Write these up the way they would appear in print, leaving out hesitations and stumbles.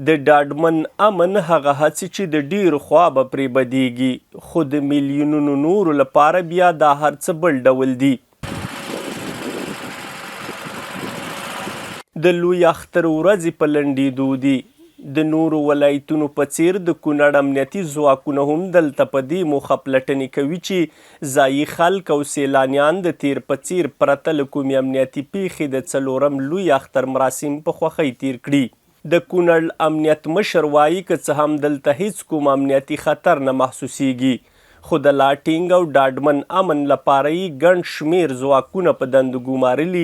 د ډاډمن امن هغه هڅې چې د ډېرو خوا به پرې بدیږي، خو د میلیونونو نورو لپاره بیا دا هر څه بل ډول دي. د لوی اختر ورځې په لنډېدو دي. د نورو ولایتونو په څیر د کونړ امنیتي ځواکونه هم دلته په دې موخه پلټنې کوي چې ځایي خلک او سیلانیان د تیر په څیر پرته له کومې امنیتي پیښې د څلورم لوی اختر مراسم په خوښۍ تیر کړي. د کونړ امنیت مشر وایي که څه هم دلته هیڅ کوم امنیتي خطر نه محسوسیږي، خو د لا ټینګ او ډاډمن امن لپاره یې ګڼ شمېر ځواکونه په دندو ګومارلي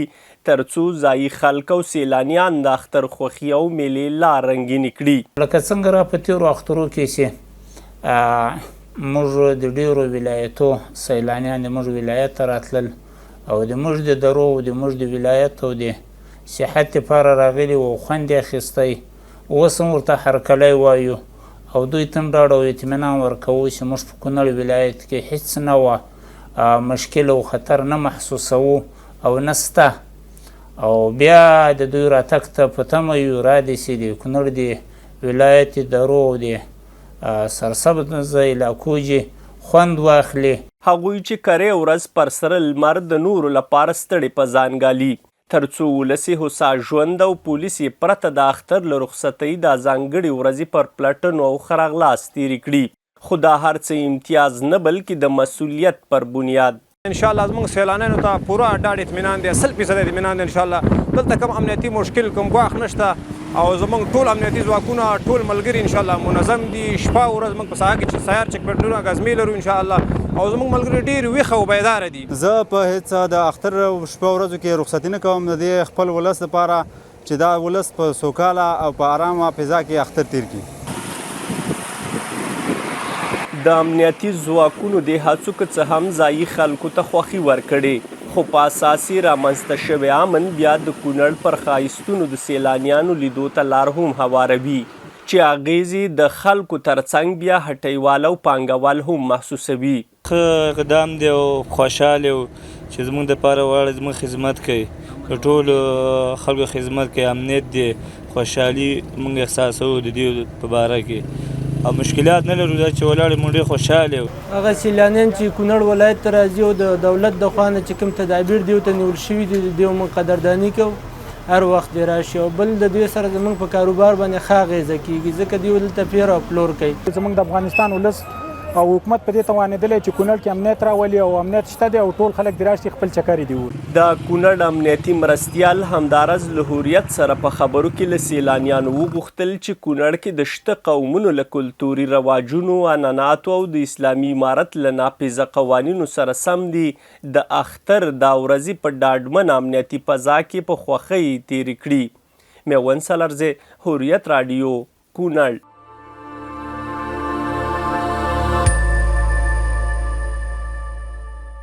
تر څو ځایي خلک او سیلانیان د اختر خوښي او میلې لا رنګینې کړي. لکه څنګه را په تېرو اخترو کې چې موږ د ډېرو ولایتو سیلانیان د موږ ولایت ته راتلل او د موږ د درو او د موږ د ولایت او د سیاحت لپاره راغلي وو، خوند یې اخیستی. اوس هم ورته هرکلی وایو او دوی ته هم ډاډ او اطمینان ورکوو چې موږ په کونړ ولایت کې هېڅ نه وه مشکل او خطر نه محسوسوو او نه سته. او بیا د دوی راتګ ته په تمه یو را دي چې د کونړ د ولایت درو او د سرسبزه علاقو خوند واخلي. هغوی چې کرې ورځ پر سره لمر د نورو لپاره ستړي په ځان ګالي، تر څو ولس یې هوسا ژوند او پولیس یې پرته د اختر له رخصتۍ دا ځانګړې ورځې پر پلټنو او ښه راغلاست تېرې کړي. خو دا هر څه امتیاز نه بلکې د مسؤلیت پر بنیاد. انشاءالله زموږ سیلانیانو ته پوره ډاډ اطمینان دی، 100% اطمینان دی. انشاءالله دلته کوم امنیتي مشکل کوم ګواښ نشته او زموږ ټول امنیتي ځواکونه ټول ملګري انشاءالله منظم دي. شپه ورځ موږ په ساحه کې چې سیار چک پوینټونه ګزمې لرو انشاءالله او زموږ ملګري ډېر ویښه او بیداره دي. زه په هېڅ د اختر شپه ورځو کې رخصتي نه کوم د دې خپل ولس لپاره چې دا ولس په سوکاله او په ارامه فضا کې اختر تیر کړي. د امنیتي ځواکونو د هڅو که څه هم ځایي خلکو ته خوښي ورکړې، خو په اساس یې رامنځته شوی امن بیا د کونړ پر ښایستونو د سیلانیانو لیدو ته لار هم هواروي، چې اغیزې د خلکو ترڅنګ بیا هټیوال او پانګوال هم محسوسوي. ښه اقدام دی او خوشحال یو چې زموږ دپاره غواړي زموږ خدمت کوي، د ټولو خلکو خدمت کوي، امنیت دی، خوشحالي موږ احساسوو د دې په باره کې او مشکلات نه لرو. دا چې ولاړ موږ ډېر خوشحاله یو. هغه سیلانیان چې کونړ ولایت ته راځي او د دولت د خوا نه چې کوم تدابیر دې ورته نیول شوي دي د دې موږ قدرداني کوو، هر وخت دې راشي. او بل د دوی سره زموږ په کاروبار باندې ښه اغېزه کېږي ځکه دوی دلته پیر او پلور کوي. زموږ د افغانستان ولس او حکومت په دې توانېدلی چې کونړ کې امنیت راولي او امنیت شته دی او ټول خلک دې راشي خپل چکر یې دې ووهي. د کونړ امنیتي مرستیال همدارز له هوریت سره په خبرو کې له سیلانیانو وغوښتل چې کونړ کې د شته قومونو له کلتوري رواجونو، عنعناتو او د اسلامي امارت له ناپیژه قوانینو سره سم دي د اختر دا ورځې په ډاډمن امنیتي فضا کې په خوښۍ تېرې کړي. میوند سالارزی، هوریت راډیو، کونړ.